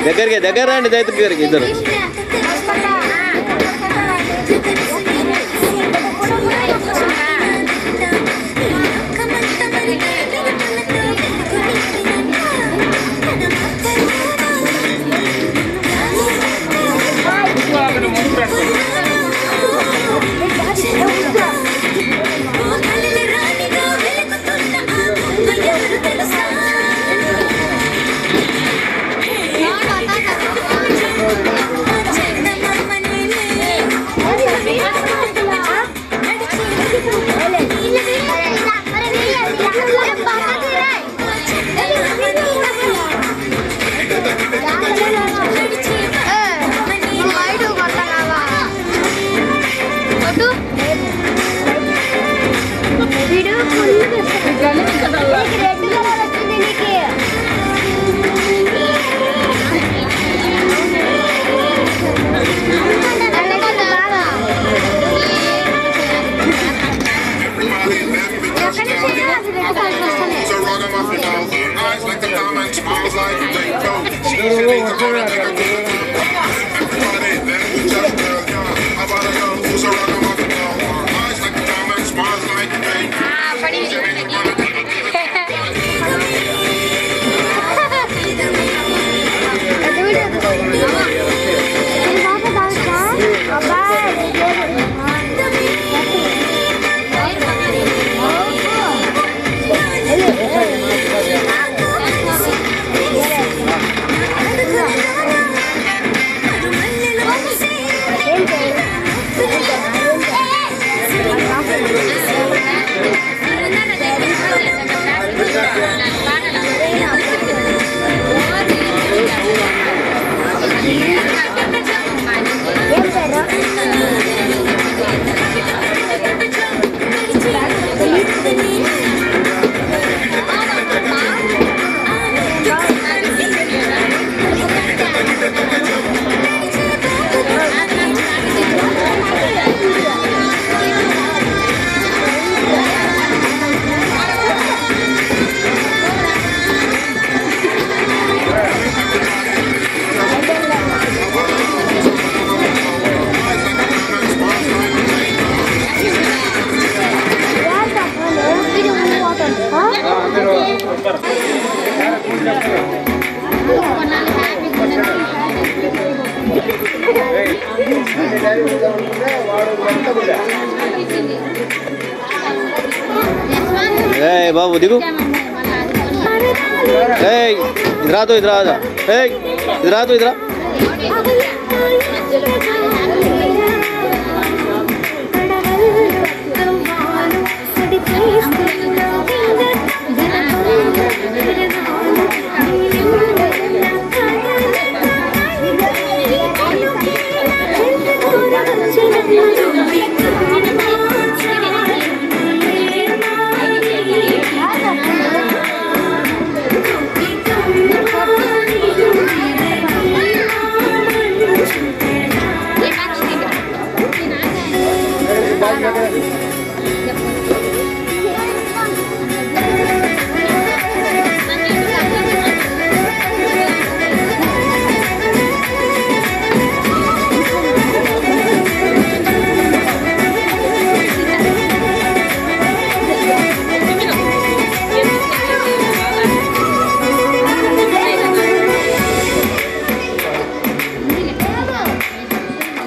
దగ్గర రండి దగ్గరికి ఇద్దరు. बाबू दिखो इधर आ तो इधर आ जा इधर आ तो इधर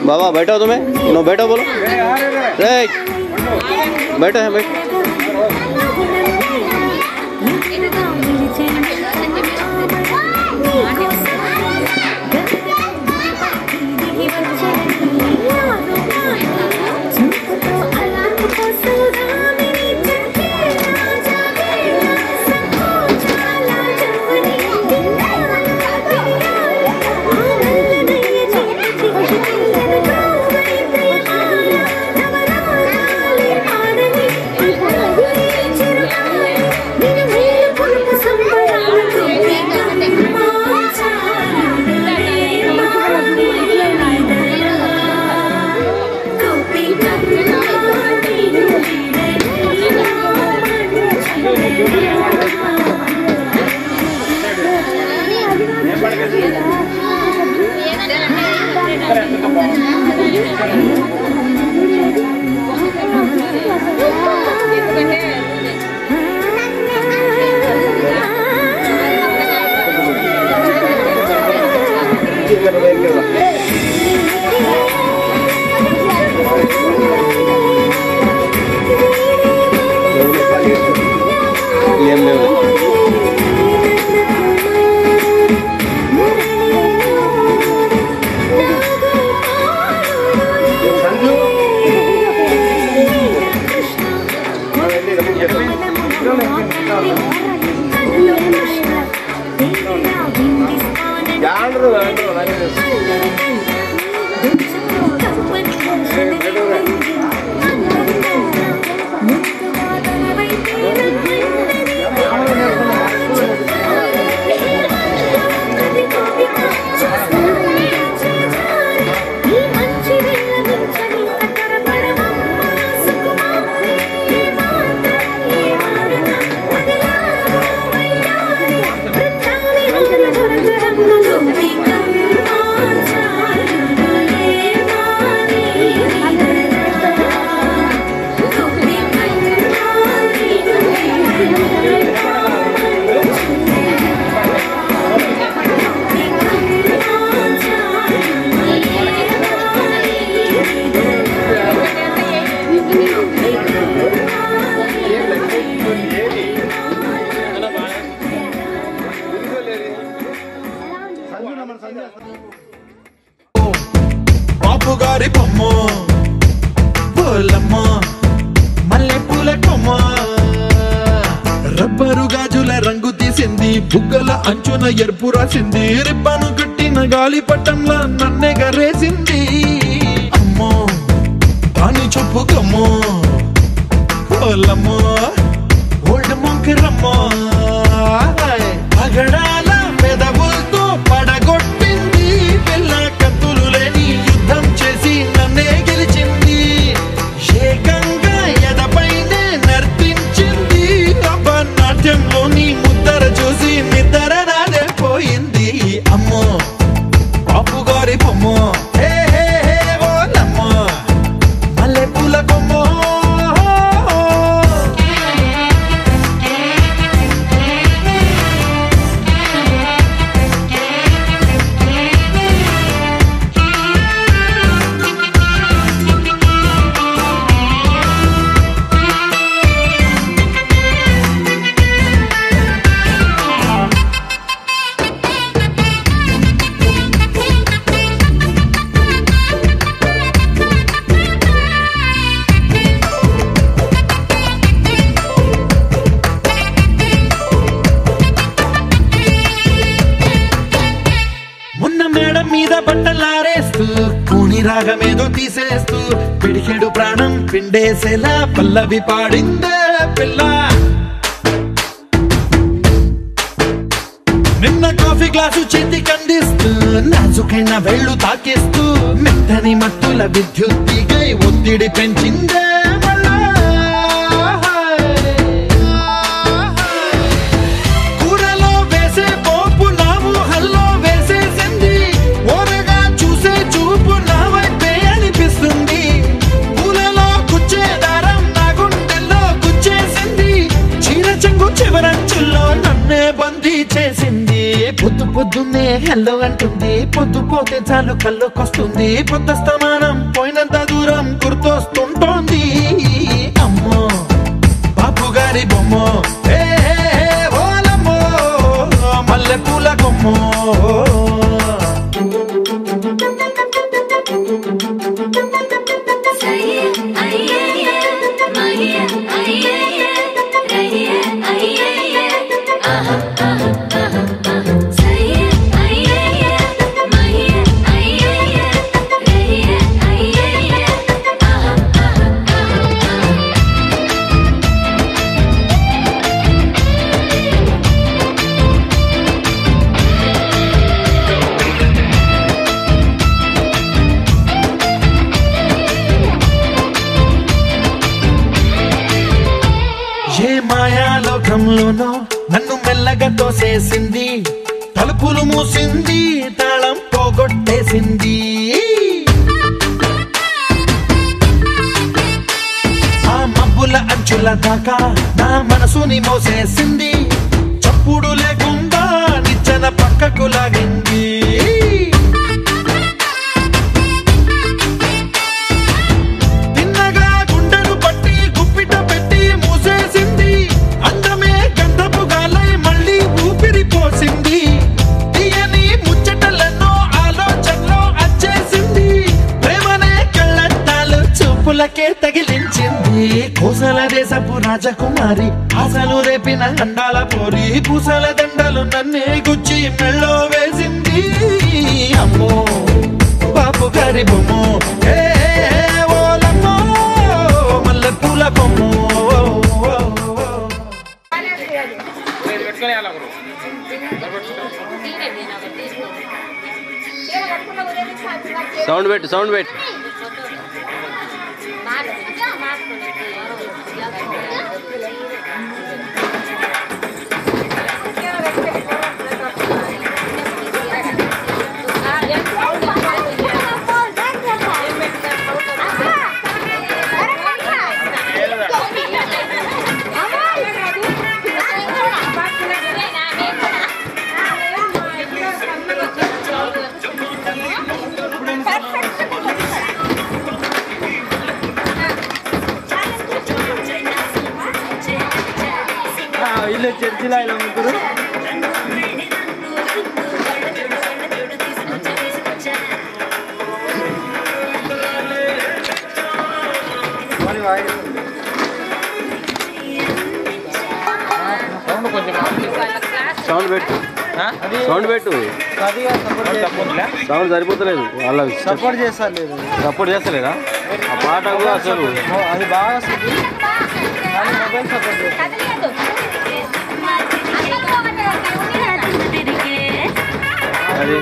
बाबा बैठो तुम्हें नो बैठो बोलो रे बैठो है बैठ బుగ్గల అంచున ఎరుపు రాసింది, రిబ్బను కట్టిన గాలి పట్టంలా నన్నే గరేసింది. అమ్మో దాని చూపు కమ్మో కోలమ్మో ఓల్డ్ మొంకిరమ్మో, పగడాల పెదవులతో పడగొట్టింది. పిల్ల కత్తులు లేని యుద్ధం చేసి నన్నే గెలిచింది. ఏకంగా ఎదపైనే నర్తించింది. నాట్యంలోని ముద్దర చూసి నిద్ర నాదే పోయింది. అమ్మో పాపు గారి బొమ్మో హే హే హే ఓలమ్మో మల్లె పూల కొమ్మో. మీద బట్టలారేస్తూ కూని రాగమేదో తీసేస్తూ పిడికెడు ప్రాణం పిండేసేలా పల్లవి పాడిందే పిల్ల. నిన్న కాఫీ గ్లాసు చేతి కందిస్తూ నాజుకైన వేళ్ళు తాకేస్తూ మెత్తని మత్తుల విద్యుత్తిగై ఒత్తిడి పెంచిందే. కూరలో వేసే పోపు నా ఊహల్లో వేసేసింది. ఓరగా చూసే చూపు నా వైపే అనిపిస్తుంది. పూలలో గుచ్చే దారం నా గుండెల్లో గుచ్చేసింది. చీర చెంగు చివరంచుల్లో నన్నే బందీ చేసింది. పొద్దు పొద్దున్నే హెల్లో అంటుంది, పొద్దు పోతే చాలు కళ్ళొకొస్తుంది. పొద్దస్తమానం పోయినంత దూరం గుర్తొస్తుంటోంది. అమ్మో బాపు గారి బొమ్మో హే హే హే ఓలమ్మో మల్లె పూల కొమ్మో. ఏ మాయాలోకంలోనో నన్ను మెల్లగా తోసేసింది. తలుపులు మూసింది, తాళం పోగొట్టేసింది. ఆ మబ్బుల అంచుల దాకా నా మనసుని మోసేసింది. చప్పుడు లేకుండా నిచ్చెన పక్కకు లాగింది. తిన్నగా గుండెను పట్టి గుప్పిట పెట్టి మూసేసింది. అందమే గంధపు గాలై మళ్ళీ ఊపిరి పోసింది. తీయని ముచ్చటలెన్నో ఆలోచనలో అచ్చేసింది. ప్రేమనే కళ్ళద్దాలు చూపులకే తగిలించింది. కోసల దేశపు రాజకుమారి ఆశలు రేపిన అండాల పోరి. పూసల దండలు నన్నే గుచ్చి మెళ్ళో వేసింది. అమ్మో బాపు గారి బొమ్మో హే ఓలమ్మో మల్లె పూల కొమ్మో. సౌండ్ పెట్టు, సౌండ్ పెట్టు. ఇల్లు చర్చిలో ఇలా ముగ్గురు కొంచెం సౌండ్ పెట్టు, సౌండ్ పెట్టు. సౌండ్ సరిపోతలేదు. వాళ్ళ సపోర్ట్ చేస్తలేదు. సపోర్ట్ చేస్తలేదా ఆ పాట కూడా? అసలు అది బాగా వస్తుంది కానీ మొబైల్ సపోర్ట్ చేస్తుంది. అది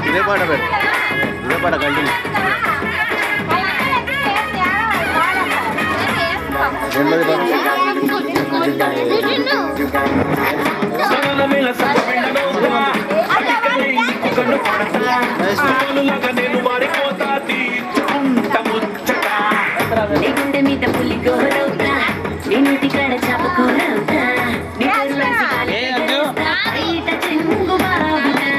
ఇదే పాట పెట్టు, ఇదే పాట కంటిన్యూ. రెండోది పాట గుండె మీద పులి గోరవుతా, ఇంటి కడ చాపకూరవుతా, చెంగు బావుతా.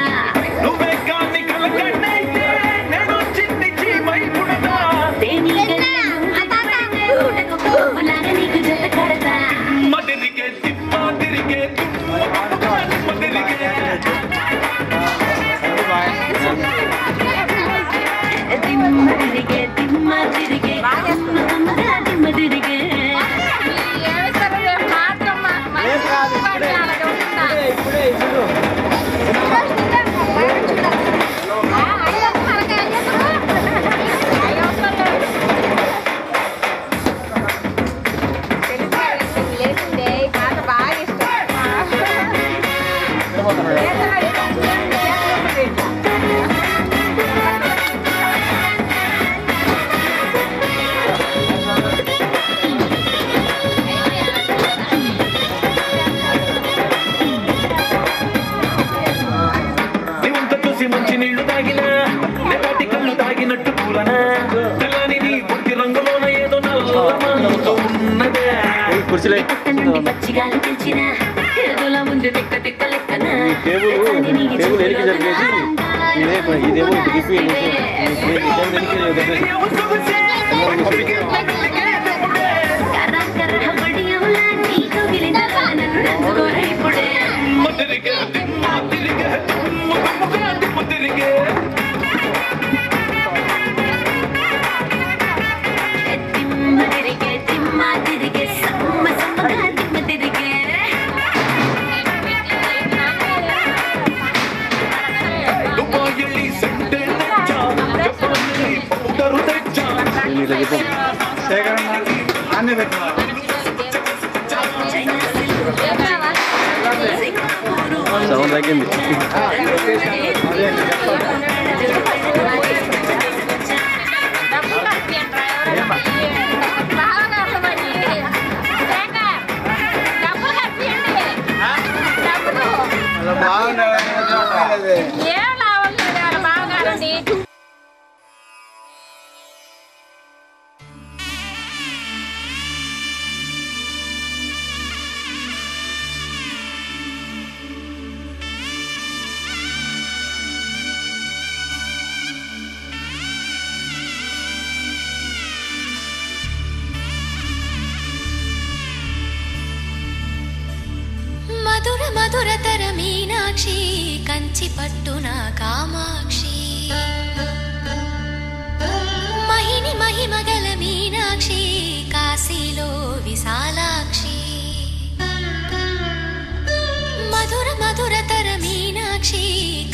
నీకు జత కడతా తిరిగే తిమ్మ తిరిగే తిమ్మ తిరిగే. మంచి నీళ్లు తాగినా లేపాటి కళ్ళు తాగినట్టు పూలనా తెల్లని నీ బుద్ధి రంగులోన ఏదో నల్లతో ఉన్నదే. పచ్చిగాలి పిలిచిన ఎదుల ముందు తిక్క తిక్క లెక్కన టేబుల్ ఎనికి జరిగేసి ఇదేమో సౌండ్ తగ్గింది. మధుర మధురతర మీనాక్షి కంచి పట్టున కామాక్షి మహిని మహిమగల మీనాక్షి కాశీలో విశాలాక్షి మధుర మధురతర మీనాక్షి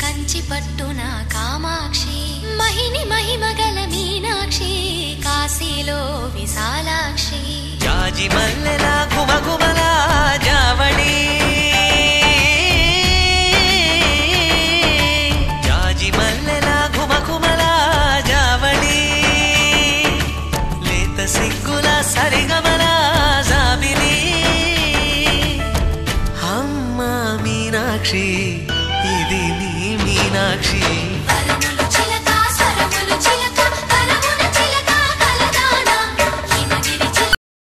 కంచి పట్టున కామాక్షి మహిని మహిమగల మీనాక్షి కాశీలో విశాలాక్షి జాజి మల్లె